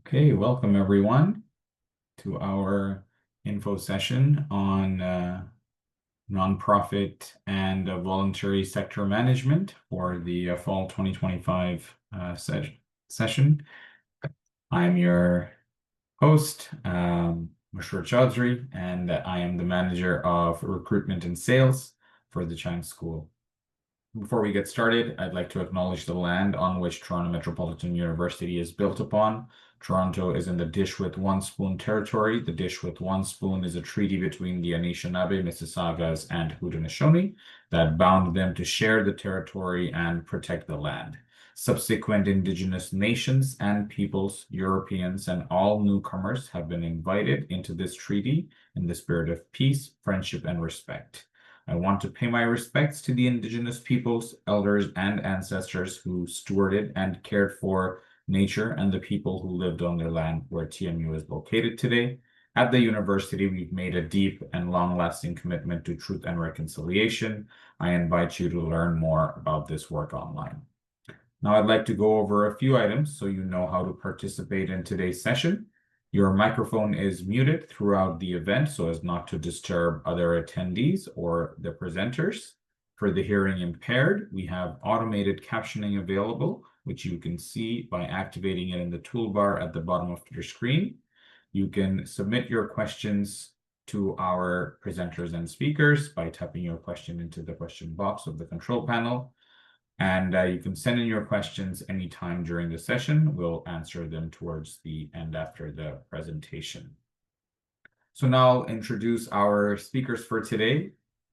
Okay, welcome everyone to our info session on nonprofit and voluntary sector management for the fall 2025 session. I'm your host, Mashur Chaudhry, and I am the manager of recruitment and sales for the Chang School. Before we get started, I'd like to acknowledge the land on which Toronto Metropolitan University is built upon. Toronto is in the Dish with One Spoon territory. The Dish with One Spoon is a treaty between the Anishinaabe, Mississaugas, and Haudenosaunee that bound them to share the territory and protect the land. Subsequent Indigenous nations and peoples, Europeans, and all newcomers have been invited into this treaty in the spirit of peace, friendship, and respect. I want to pay my respects to the Indigenous peoples, elders, and ancestors who stewarded and cared for nature and the people who lived on their land where TMU is located today. At the university, we've made a deep and long-lasting commitment to truth and reconciliation. I invite you to learn more about this work online. Now, I'd like to go over a few items so you know how to participate in today's session. Your microphone is muted throughout the event so as not to disturb other attendees or the presenters. For the hearing impaired, we have automated captioning available, which you can see by activating it in the toolbar at the bottom of your screen. You can submit your questions to our presenters and speakers by typing your question into the question box of the control panel. And you can send in your questions anytime during the session. We'll answer them towards the end after the presentation. So now I'll introduce our speakers for today.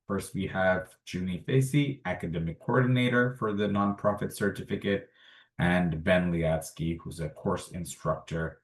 First, we have Junie Facey, Academic Coordinator for the Nonprofit Certificate, and Ben Liatsky, who's a course instructor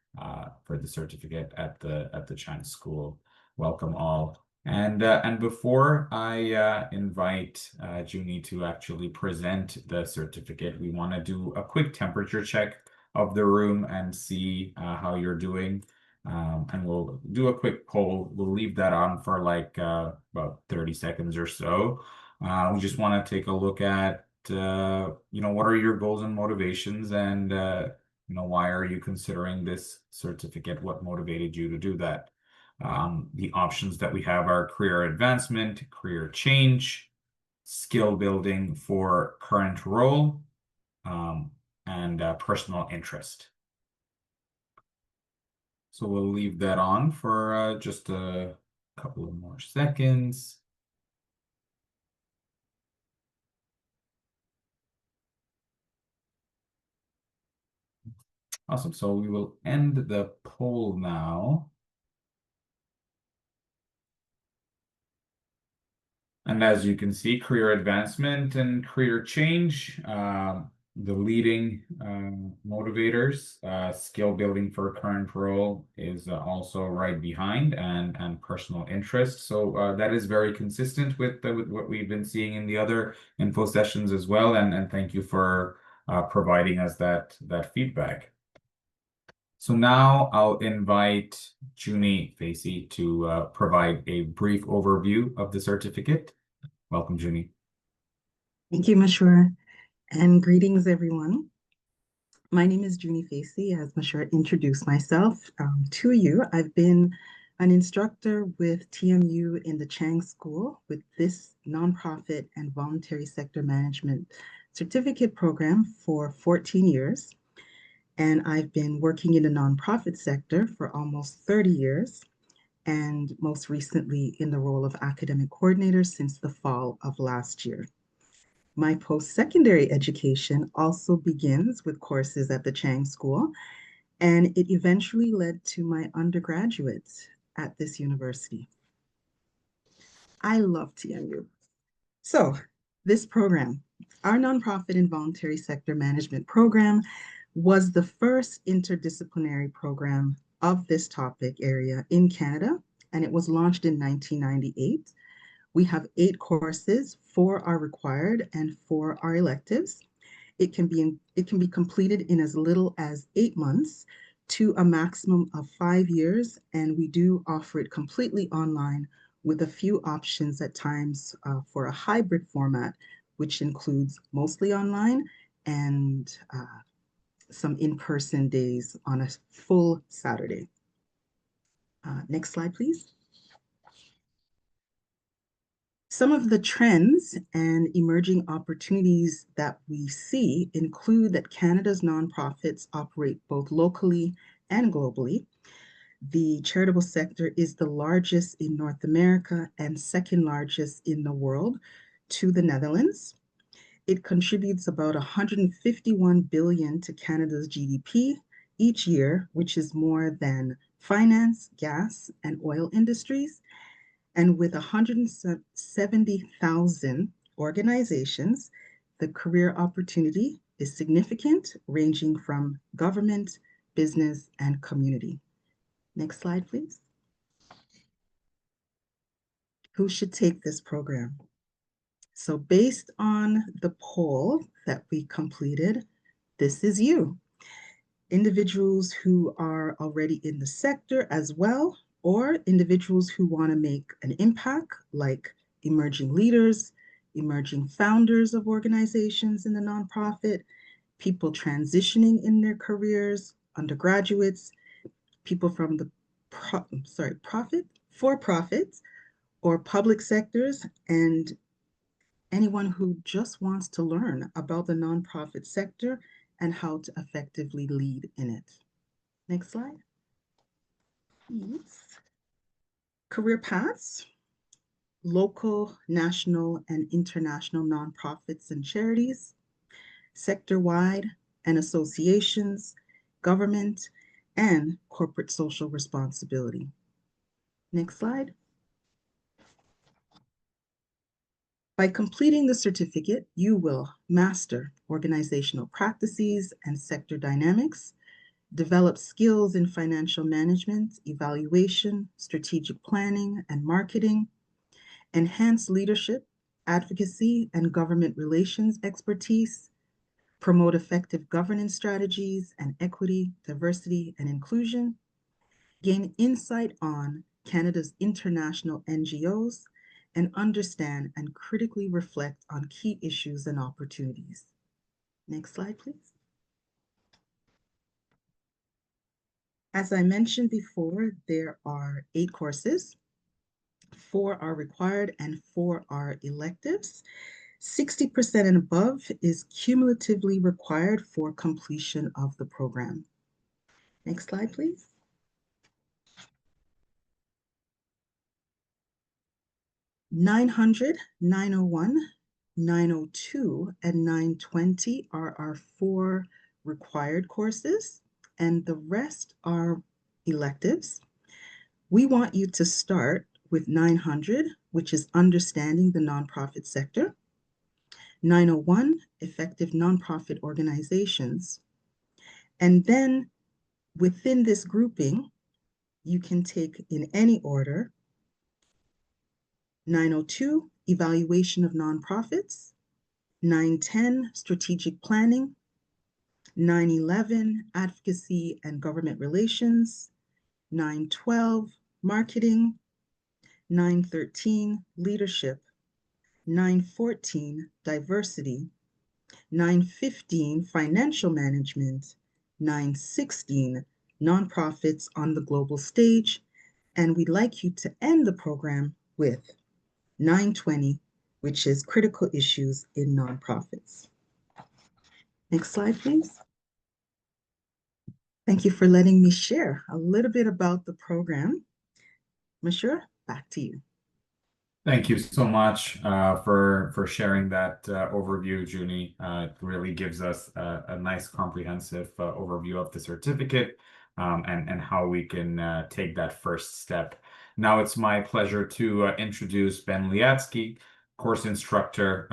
for the certificate at the Chang School. Welcome all. And before I invite Junie to actually present the certificate, we want to do a quick temperature check of the room and see how you're doing. And we'll do a quick poll. We'll leave that on for like about 30 seconds or so. We just want to take a look at, what are your goals and motivations, and, why are you considering this certificate? What motivated you to do that? The options that we have are career advancement, career change, skill building for current role, and personal interest. So we'll leave that on for just a couple of more seconds. Awesome. So we will end the poll now. And as you can see, career advancement and career change, the leading motivators, skill building for current role is also right behind, and personal interest. So that is very consistent with what we've been seeing in the other info sessions as well. And thank you for providing us that feedback. So now I'll invite Junie Facey to provide a brief overview of the certificate. Welcome, Junie. Thank you, Mashur, and greetings, everyone. My name is Junie Facey. As Mashur introduced myself to you, I've been an instructor with TMU in the Chang School with this nonprofit and voluntary sector management certificate program for 14 years. And I've been working in the nonprofit sector for almost 30 years, and most recently in the role of academic coordinator since the fall of last year. My post-secondary education also begins with courses at the Chang School, and it eventually led to my undergraduate at this university. I love TMU. So this program, our nonprofit and voluntary sector management program, was the first interdisciplinary program of this topic area in Canada, and it was launched in 1998. We have 8 courses, 4 are required and 4 are electives. It can be completed in as little as 8 months to a maximum of 5 years, and we do offer it completely online with a few options at times for a hybrid format, which includes mostly online and some in-person days on a full Saturday. Next slide, please. Some of the trends and emerging opportunities that we see include that Canada's nonprofits operate both locally and globally. The charitable sector is the largest in North America and second largest in the world to the Netherlands. It contributes about 151 billion to Canada's GDP each year, which is more than finance, gas, and oil industries. And with 170,000 organizations, the career opportunity is significant, ranging from government, business, and community. Next slide, please. Who should take this program? So based on the poll that we completed, this is you. Individuals who are already in the sector as well, or individuals who want to make an impact, like emerging leaders, emerging founders of organizations in the nonprofit, people transitioning in their careers, undergraduates, people from the for-profits or public sectors, and anyone who just wants to learn about the nonprofit sector and how to effectively lead in it. Next slide. Please. Career paths, local, national, and international nonprofits and charities, sector-wide and associations, government, and corporate social responsibility. Next slide. By completing the certificate, you will master organizational practices and sector dynamics, develop skills in financial management, evaluation, strategic planning, and marketing, enhance leadership, advocacy, and government relations expertise, promote effective governance strategies and equity, diversity, and inclusion, gain insight on Canada's international NGOs, and understand and critically reflect on key issues and opportunities. Next slide, please. As I mentioned before, there are 8 courses. 4 are required and 4 are electives. 60% and above is cumulatively required for completion of the program. Next slide, please. 900, 901, 902, and 920 are our 4 required courses, and the rest are electives. We want you to start with 900, which is understanding the nonprofit sector, 901, effective nonprofit organizations, and then within this grouping, you can take in any order 902, evaluation of nonprofits, 910, strategic planning, 911, advocacy and government relations, 912, marketing, 913, leadership, 914, diversity, 915, financial management, 916, nonprofits on the global stage, and we'd like you to end the program with 920, which is critical issues in nonprofits. Next slide, please. Thank you for letting me share a little bit about the program. Monsieur, back to you. Thank you so much for sharing that overview, Junie. It really gives us a nice comprehensive overview of the certificate and how we can take that first step. Now it's my pleasure to introduce Ben Liatsky, course instructor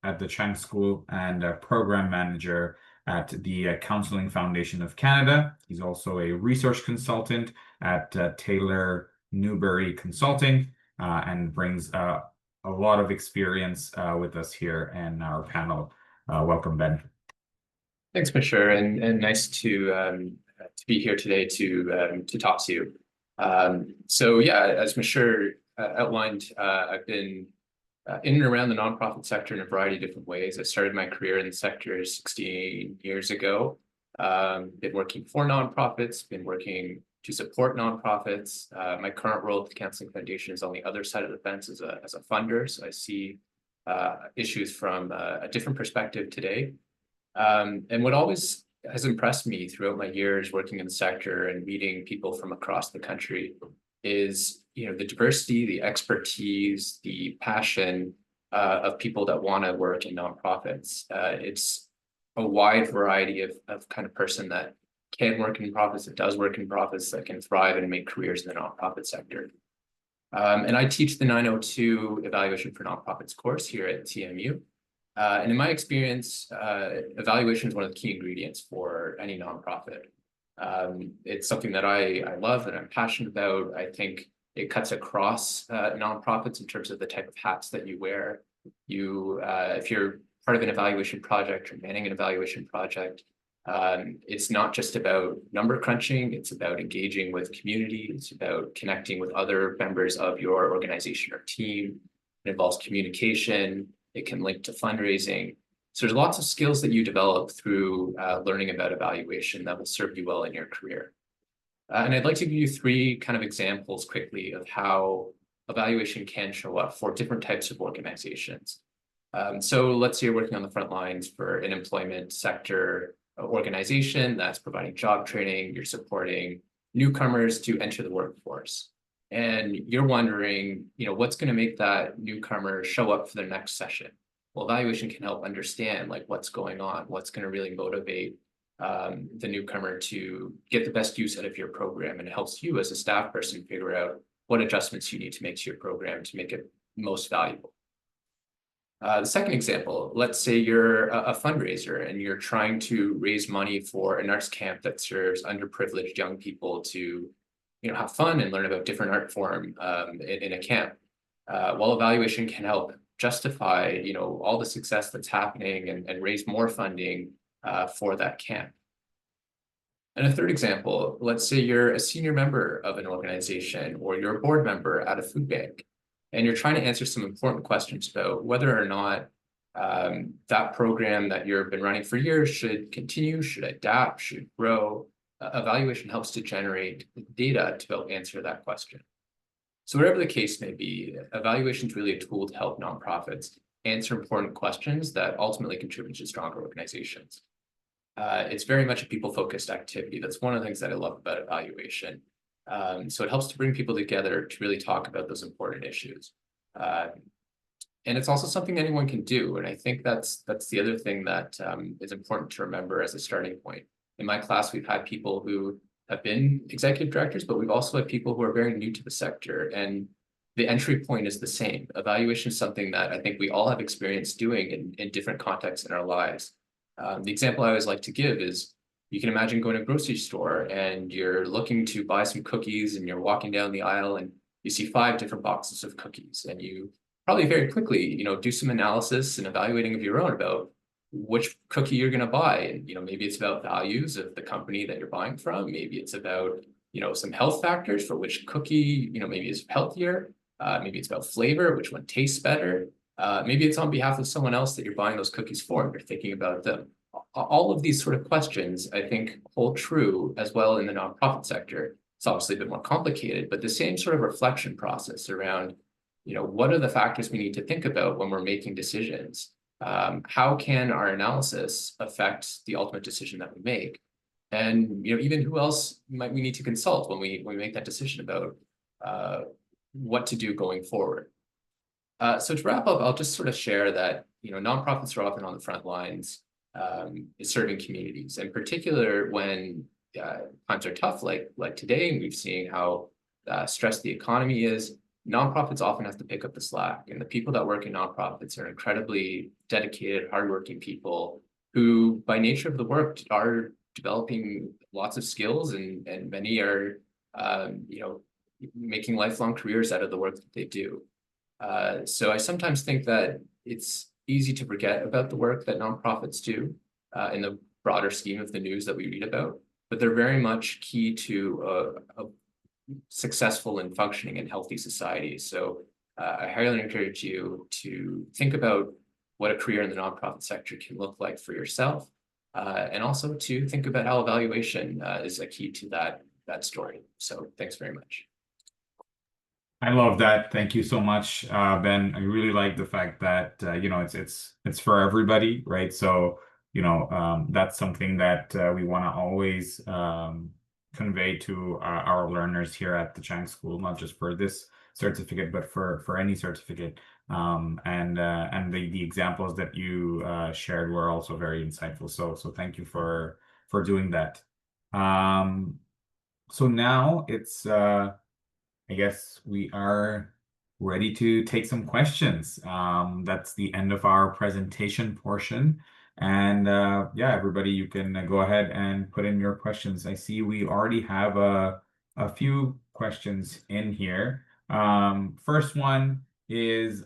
at the Chang School and program manager at the Counseling Foundation of Canada. He's also a research consultant at Taylor Newberry Consulting. And brings a lot of experience with us here in our panel. Welcome, Ben. Thanks, Monsieur, and nice to be here today to talk to you. So yeah, as Monsieur outlined, I've been in and around the nonprofit sector in a variety of different ways. I started my career in the sector 16 years ago. been working for nonprofits, been working to support nonprofits. My current role at the Counseling Foundation is on the other side of the fence as a funder. So I see issues from a different perspective today. And what always has impressed me throughout my years working in the sector and meeting people from across the country is, the diversity, the expertise, the passion of people that want to work in nonprofits. It's a wide variety of kind of person that can work in profits, that does work in profits, that can thrive and make careers in the nonprofit sector. And I teach the 902 Evaluation for Nonprofits course here at TMU. And in my experience, evaluation is one of the key ingredients for any nonprofit. It's something that I love and I'm passionate about. I think it cuts across nonprofits in terms of the type of hats that you wear. If you're part of an evaluation project or manning an evaluation project, it's not just about number crunching, it's about engaging with community, it's about connecting with other members of your organization or team. It involves communication, it can link to fundraising. So there's lots of skills that you develop through learning about evaluation that will serve you well in your career. And I'd like to give you 3 kind of examples quickly of how evaluation can show up for different types of organizations. So let's say you're working on the front lines for an employment sector organization that's providing job training, you're supporting newcomers to enter the workforce. And you're wondering, what's going to make that newcomer show up for their next session? Well, evaluation can help understand like what's going on, what's going to really motivate the newcomer to get the best use out of your program. And it helps you as a staff person figure out what adjustments you need to make to your program to make it most valuable. The second example, let's say you're a fundraiser and you're trying to raise money for an arts camp that serves underprivileged young people to have fun and learn about different art form in a camp. While evaluation can help justify all the success that's happening and raise more funding for that camp. And a third example, let's say you're a senior member of an organization or you're a board member at a food bank, and you're trying to answer some important questions about whether or not that program that you've been running for years should continue, should adapt, should grow. Evaluation helps to generate data to help answer that question. So whatever the case may be, evaluation is really a tool to help nonprofits answer important questions that ultimately contribute to stronger organizations. It's very much a people-focused activity. That's one of the things that I love about evaluation. So it helps to bring people together to really talk about those important issues. And it's also something anyone can do. And I think that's the other thing that is important to remember as a starting point. In my class, we've had people who have been executive directors, but we've also had people who are very new to the sector. And the entry point is the same. Evaluation is something that I think we all have experience doing in different contexts in our lives. The example I always like to give is, you can imagine going to a grocery store and you're looking to buy some cookies and you're walking down the aisle and you see 5 different boxes of cookies, and you probably very quickly, do some analysis and evaluating of your own about which cookie you're going to buy. And, maybe it's about values of the company that you're buying from. Maybe it's about, some health factors for which cookie, maybe is healthier. Maybe it's about flavor, which one tastes better. Maybe it's on behalf of someone else that you're buying those cookies for, and you're thinking about them. All of these sort of questions, I think, hold true as well in the nonprofit sector. It's obviously a bit more complicated, but the same sort of reflection process around, what are the factors we need to think about when we're making decisions? How can our analysis affect the ultimate decision that we make? And, even who else might we need to consult when we make that decision about what to do going forward? So to wrap up, I'll just sort of share that, nonprofits are often on the front lines serving communities, in particular when times are tough, like today, and we've seen how stressed the economy is. Nonprofits often have to pick up the slack, and the people that work in nonprofits are incredibly dedicated, hardworking people who, by nature of the work, are developing lots of skills, and many are, making lifelong careers out of the work that they do. So I sometimes think that it's easy to forget about the work that nonprofits do in the broader scheme of the news that we read about, but they're very much key to a successful and functioning and healthy society. So I highly encourage you to think about what a career in the nonprofit sector can look like for yourself. and also to think about how evaluation is a key to that story. So thanks very much. I love that. Thank you so much, Ben. I really like the fact that you know it's for everybody, right? So you know that's something that we want to always convey to our learners here at the Chang School, not just for this certificate, but for any certificate. And the examples that you shared were also very insightful. So thank you for doing that. So now it's I guess we are ready to take some questions. That's the end of our presentation portion. And yeah, everybody, you can go ahead and put in your questions. I see we already have a few questions in here. First one is,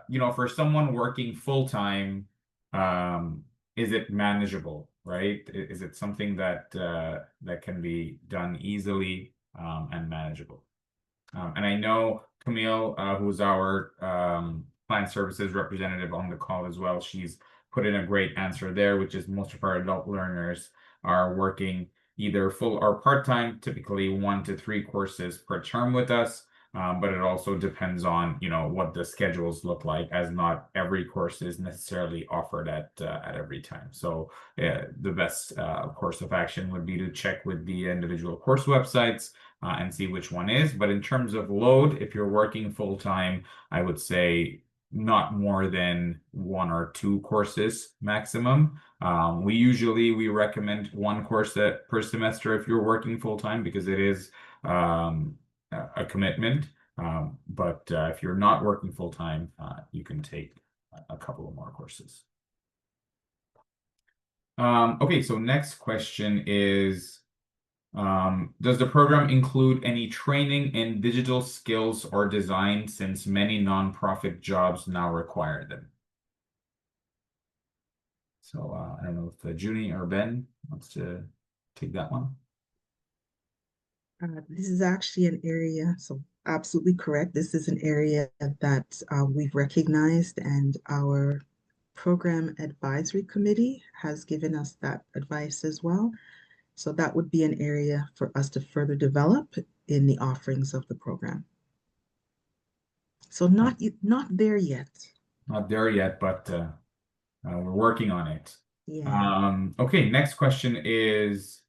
you know, for someone working full-time, is it manageable, right? Is it something that that can be done easily and manageable? And I know Camille, who's our client services representative on the call as well, she's put in a great answer there, which is most of our adult learners are working either full or part-time, typically 1 to 3 courses per term with us. But it also depends on, you know, what the schedules look like, as not every course is necessarily offered at every time. So the best course of action would be to check with the individual course websites and see which one is. But in terms of load, if you're working full time, I would say not more than 1 or 2 courses maximum. We recommend 1 course per semester if you're working full time, because it is a commitment. But if you're not working full time, you can take a couple of more courses. Okay, so next question is, does the program include any training in digital skills or design, since many nonprofit jobs now require them? So I don't know if Junie or Ben wants to take that one. This is actually an area, so absolutely correct. This is an area that we've recognized, and our program advisory committee has given us that advice as well. So that would be an area for us to further develop in the offerings of the program. So not there yet. Not there yet, but we're working on it. Yeah. Okay, next question is,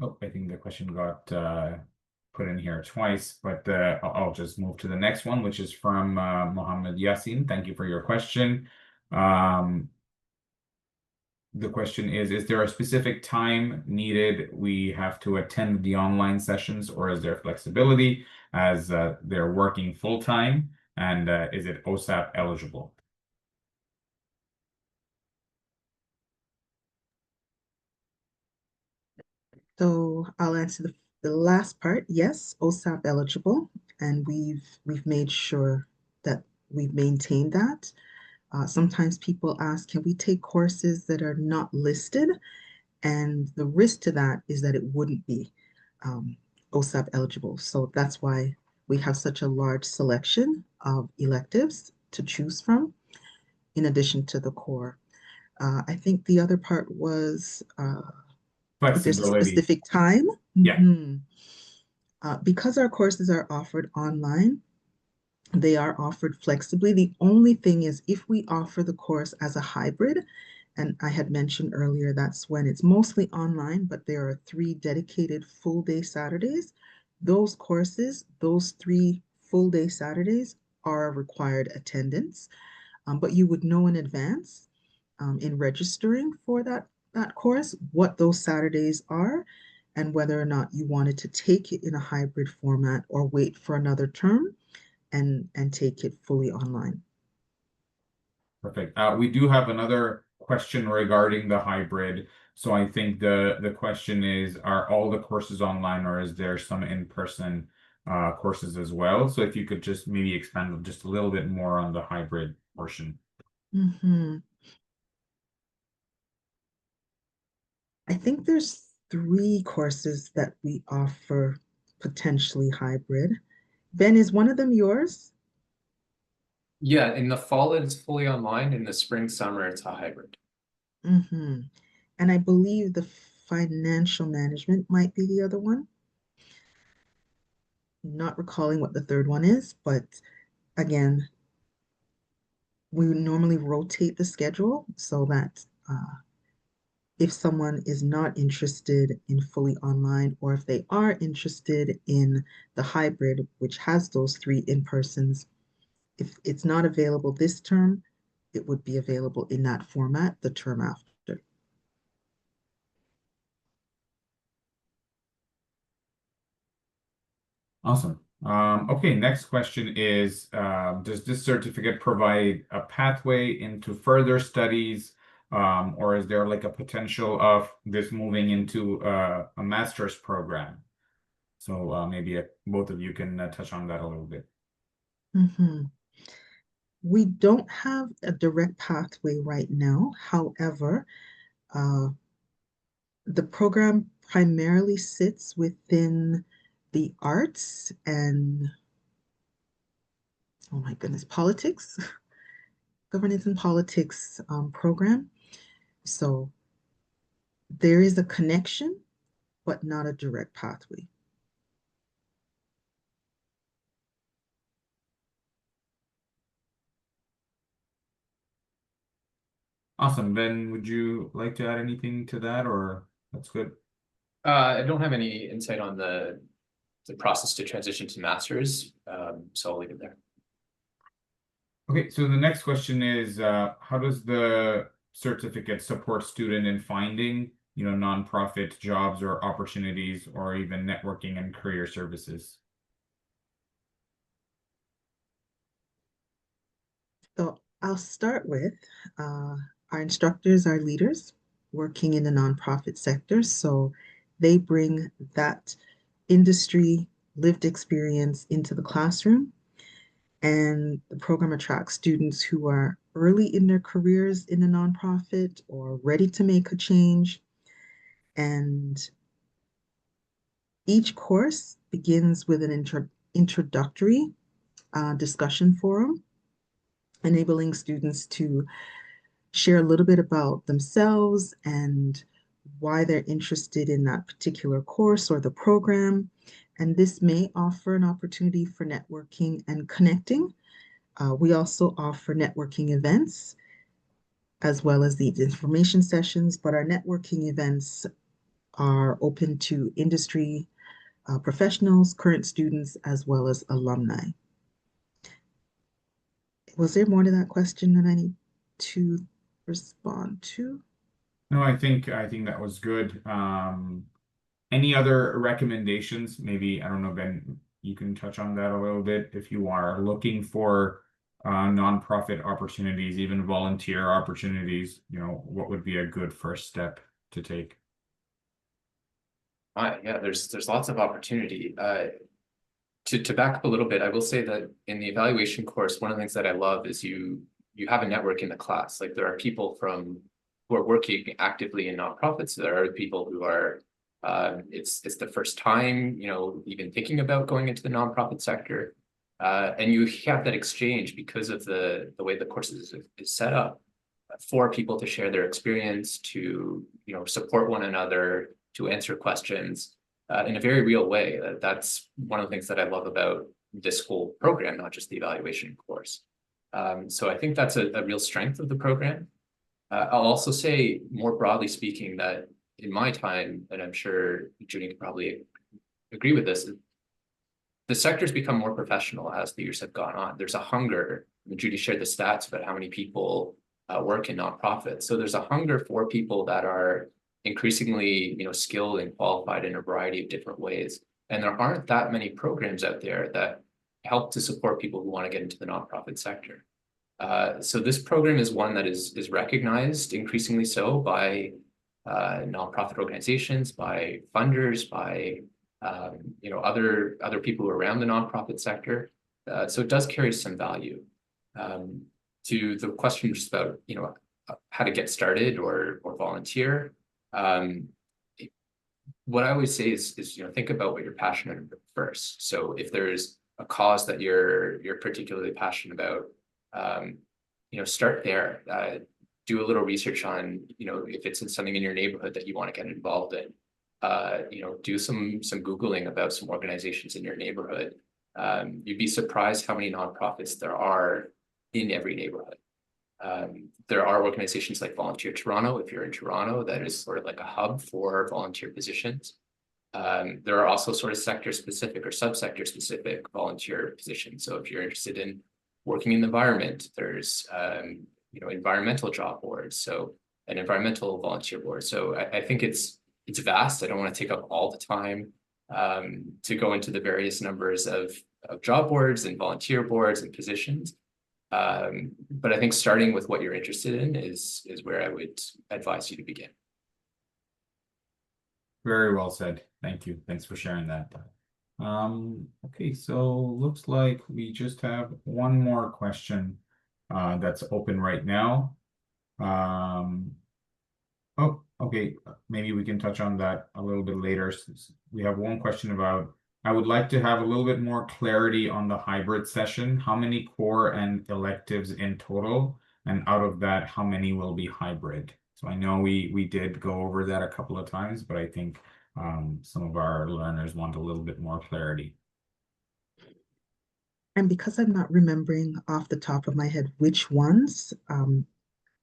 oh, I think the question got put in here twice, but I'll just move to the next one, which is from Mohammed Yassin. Thank you for your question. The question is there a specific time needed we have to attend the online sessions, or is there flexibility as they're working full time? And is it OSAP eligible? So I'll answer the last part. Yes, OSAP eligible, and we've made sure that we've maintained that. Sometimes people ask, can we take courses that are not listed? And the risk to that is that it wouldn't be OSAP eligible. So that's why we have such a large selection of electives to choose from, in addition to the core. I think the other part was, if there's a Flexibility. specific time. Yeah. Because our courses are offered online, they are offered flexibly. The only thing is, if we offer the course as a hybrid, and I had mentioned earlier, that's when it's mostly online, but there are 3 dedicated full day Saturdays. Those courses, those 3 full day Saturdays are required attendance, but you would know in advance in registering for that course what those Saturdays are, and whether or not you wanted to take it in a hybrid format or wait for another term and take it fully online. Perfect. We do have another question regarding the hybrid. So I think the question is, are all the courses online, or is there some in-person courses as well? So if you could just maybe expand just a little bit more on the hybrid portion. I think there's 3 courses that we offer potentially hybrid. Ben, is one of them yours? Yeah, in the fall it's fully online. In the spring, summer, it's a hybrid. Mm-hmm. And I believe the financial management might be the other one. Not recalling what the third one is, but again, we normally rotate the schedule so that if someone is not interested in fully online, or if they are interested in the hybrid, which has those three in-persons, if it's not available this term, it would be available in that format the term after. Awesome. Okay, next question is, does this certificate provide a pathway into further studies, or is there like a potential of this moving into a master's program? So maybe both of you can touch on that a little bit. Mhm. We don't have a direct pathway right now. However, uh, the program primarily sits within the arts and, oh my goodness, politics, governance and politics program. So there is a connection, but not a direct pathway. Awesome. Ben, would you like to add anything to that, or that's good? I don't have any insight on the process to transition to masters, so I'll leave it there. Okay, so the next question is, how does the certificate support student in finding, nonprofit jobs or opportunities, or even networking and career services? So I'll start with our instructors, our leaders working in the nonprofit sector. So they bring that industry lived experience into the classroom. And the program attracts students who are early in their careers in the nonprofit or ready to make a change. And each course begins with an introductory discussion forum, enabling students to share a little bit about themselves and why they're interested in that particular course or the program. And this may offer an opportunity for networking and connecting. We also offer networking events as well as these information sessions, but our networking events are open to industry professionals, current students, as well as alumni. Was there more to that question that I need to respond to? No, I think that was good. Any other recommendations? Maybe, I don't know, Ben, you can touch on that a little bit. If you are looking for nonprofit opportunities, even volunteer opportunities, what would be a good first step to take? Yeah, there's lots of opportunity. To back up a little bit, I will say that in the evaluation course, one of the things that I love is you have a network in the class. Like there are people who are working actively in nonprofits. There are people who are it's the first time, even thinking about going into the nonprofit sector. And you have that exchange because of the way the course is set up for people to share their experience, to support one another, to answer questions in a very real way. That's one of the things that I love about this whole program, not just the evaluation course. So I think that's a real strength of the program. I'll also say, more broadly speaking, that in my time, and I'm sure Judy can probably agree with this, the sector's become more professional as the years have gone on. There's a hunger. Judy shared the stats about how many people work in nonprofits. So there's a hunger for people that are increasingly, skilled and qualified in a variety of different ways. And there aren't that many programs out there that help to support people who want to get into the nonprofit sector. So this program is one that is recognized increasingly so by nonprofit organizations, by funders, by other people around the nonprofit sector. So it does carry some value. To the question just about how to get started or volunteer. What I always say is think about what you're passionate about first. So if there's a cause that you're particularly passionate about, start there. Do a little research on, if it's something in your neighborhood that you want to get involved in. Do some Googling about some organizations in your neighborhood. You'd be surprised how many nonprofits there are in every neighborhood. There are organizations like Volunteer Toronto, if you're in Toronto, that is sort of like a hub for volunteer positions. There are also sort of sector-specific or subsector specific volunteer positions. So if you're interested in working in the environment, there's environmental job boards, so an environmental volunteer board. So I think it's vast. I don't want to take up all the time to go into the various numbers of job boards and volunteer boards and positions. But I think starting with what you're interested in is where I would advise you to begin. Very well said. Thank you. Thanks for sharing that. Okay, so looks like we just have one more question that's open right now. Oh, okay. Maybe we can touch on that a little bit later. We have one question about, I would like to have a little bit more clarity on the hybrid session. How many core and electives in total? And out of that, how many will be hybrid? So I know we did go over that a couple of times, but I think some of our learners want a little bit more clarity. And because I'm not remembering off the top of my head which ones,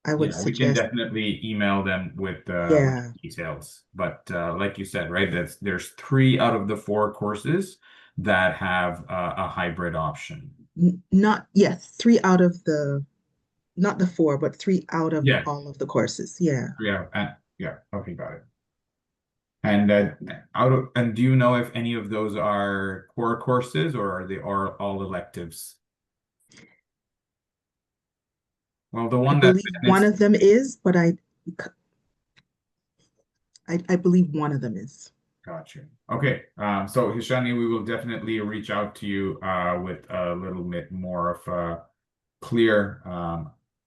I would Yeah, we can suggest, definitely email them with yeah, details. But like you said, right, there's 3 out of the 4 courses that have a hybrid option. not, yes, 3 out of the, not the 4, but 3 out of Yeah, all of the courses. Yeah. yeah. Okay, got it. And do you know if any of those are core courses or are they all electives? Well, the I one that believe one of them is, but I believe one of them is. Gotcha. Okay. So Hishani, we will definitely reach out to you with a little bit more of a clear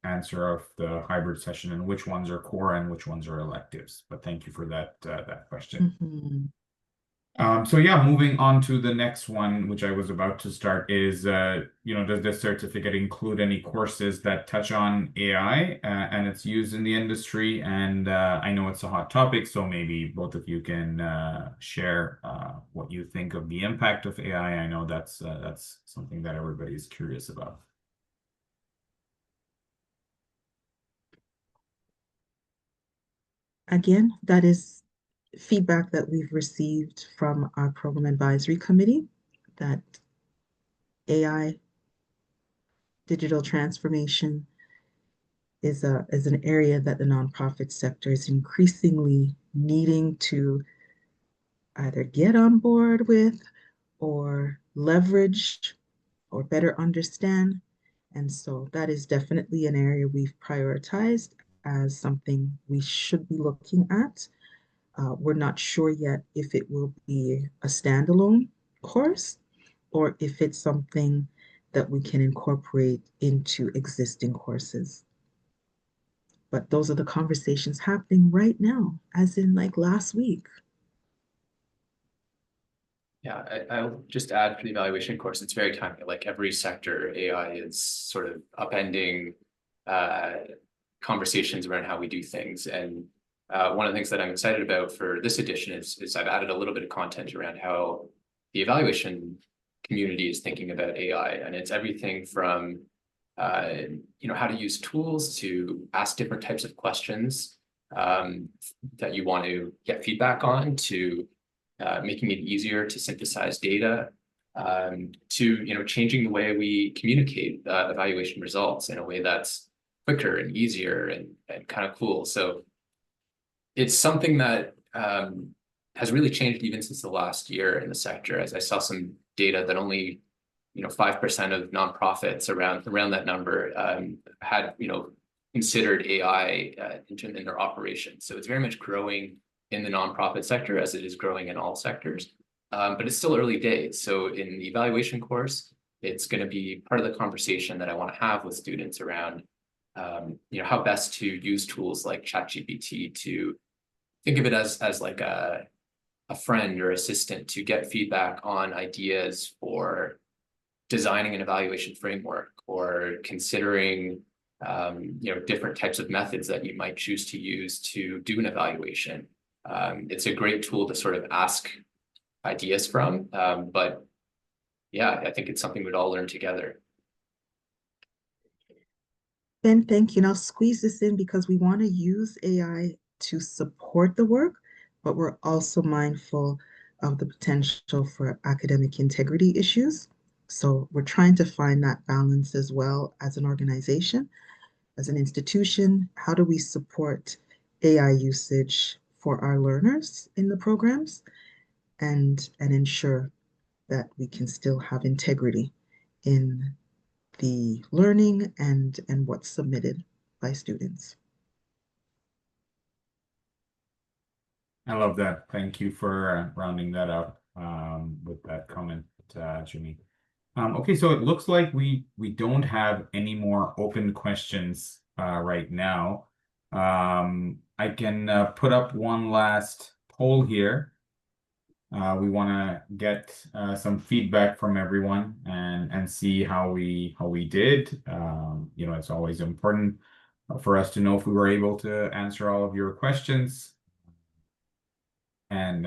answer of the hybrid session and which ones are core and which ones are electives. But thank you for that question. Mhm. So yeah, moving on to the next one, which I was about to start is, does this certificate include any courses that touch on AI and its use in the industry? And I know it's a hot topic, so maybe both of you can share what you think of the impact of AI. I know that's something that everybody's curious about. Again, that is feedback that we've received from our program advisory committee that AI, digital transformation, is an area that the nonprofit sector is increasingly needing to either get on board with or leverage or better understand. And so that is definitely an area we've prioritized as something we should be looking at. We're not sure yet if it will be a standalone course or if it's something that we can incorporate into existing courses. But those are the conversations happening right now, as in like last week. Yeah, I'll just add for the evaluation course, it's very timely. Like every sector, AI is sort of upending conversations around how we do things. And one of the things that I'm excited about for this edition is I've added a little bit of content around how the evaluation community is thinking about AI. And it's everything from how to use tools to ask different types of questions that you want to get feedback on, to making it easier to synthesize data, to changing the way we communicate evaluation results in a way that's quicker and easier and kind of cool. So it's something that has really changed even since the last year in the sector. As I saw some data that only 5% of nonprofits around that number had considered AI in their operations. So it's very much growing in the nonprofit sector as it is growing in all sectors, but it's still early days. So in the evaluation course, it's going to be part of the conversation that I want to have with students around how best to use tools like ChatGPT to think of it as like a friend or assistant to get feedback on ideas for designing an evaluation framework or considering different types of methods that you might choose to use to do an evaluation. It's a great tool to sort of ask ideas from, but yeah, I think it's something we'd all learn together. Ben, thank you. And I'll squeeze this in because we want to use AI to support the work, but we're also mindful of the potential for academic integrity issues. So we're trying to find that balance as well as an organization, as an institution. How do we support AI usage for our learners in the programs and ensure that we can still have integrity in the learning and what's submitted by students. I love that. Thank you for rounding that up with that comment, Jimmy. Okay, so it looks like we don't have any more open questions right now. I can put up one last poll here. We want to get some feedback from everyone and see how we did. It's always important for us to know if we were able to answer all of your questions and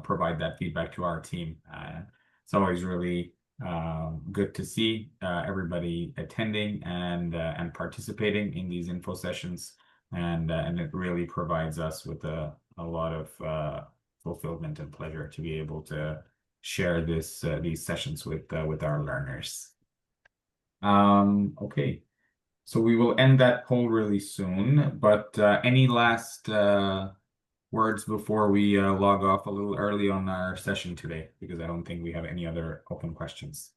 provide that feedback to our team. It's always really good to see everybody attending and participating in these info sessions, and it really provides us with a lot of fulfillment and pleasure to be able to share these sessions with our learners. Okay, so we will end that poll really soon, but any last words before we log off a little early on our session today, because I don't think we have any other open questions.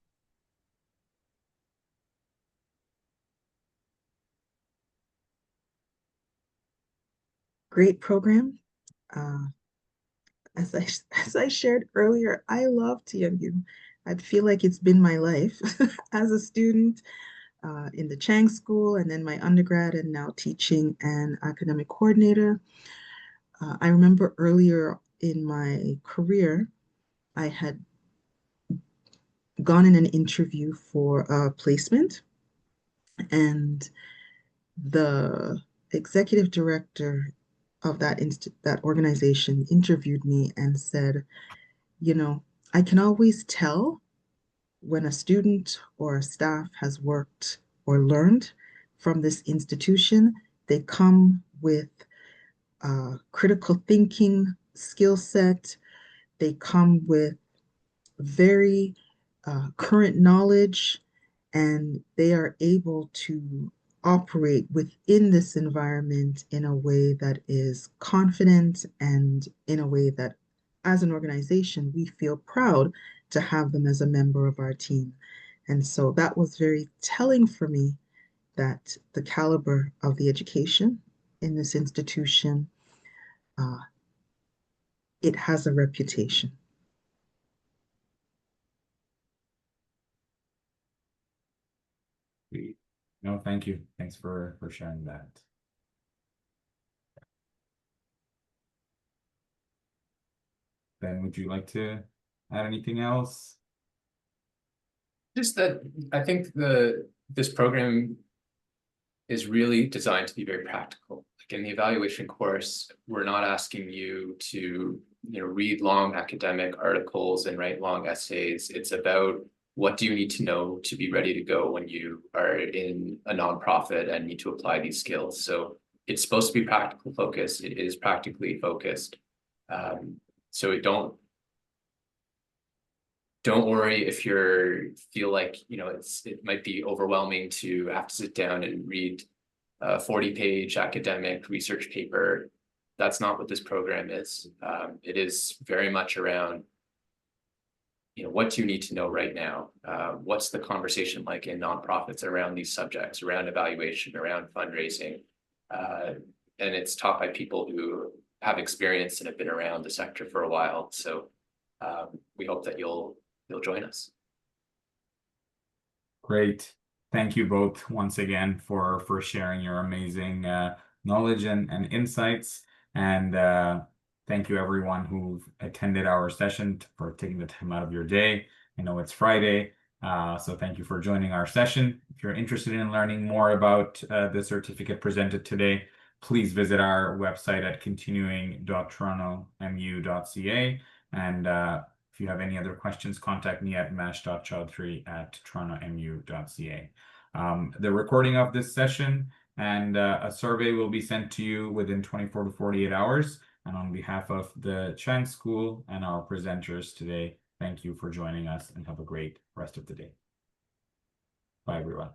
Great program. As I shared earlier, I love TMU. I feel like it's been my life as a student in the Chang School, and then my undergrad, and now teaching and academic coordinator. I remember earlier in my career, I had gone in an interview for a placement, and the executive director of that organization interviewed me and said, I can always tell when a student or a staff has worked or learned from this institution. They come with critical thinking skill set. They come with very current knowledge, and they are able to operate within this environment in a way that is confident and in a way that, as an organization, we feel proud to have them as a member of our team. And so that was very telling for me, that the caliber of the education in this institution, it has a reputation. No, thank you. Thanks for sharing that. Ben, would you like to add anything else? Just that I think this program is really designed to be very practical. Like in the evaluation course, we're not asking you to read long academic articles and write long essays. It's about, what do you need to know to be ready to go when you are in a nonprofit and need to apply these skills? So it's supposed to be practical focused. It is practically focused. So don't worry if you feel like it might be overwhelming to have to sit down and read a 40-page academic research paper. That's not what this program is. It is very much around what do you need to know right now? What's the conversation like in nonprofits around these subjects, around evaluation, around fundraising? And it's taught by people who have experience and have been around the sector for a while. So we hope that you'll join us. Great. Thank you both once again for sharing your amazing knowledge and insights. And thank you everyone who've attended our session, for taking the time out of your day. I know it's Friday, So thank you for joining our session. If you're interested in learning more about the certificate presented today, please visit our website at continuing.torontomu.ca. And if you have any other questions, contact me at mash.chaudhry@torontomu.ca. The recording of this session and a survey will be sent to you within 24 to 48 hours. And on behalf of the Chan School and our presenters today, thank you for joining us and have a great rest of the day. Bye, everyone.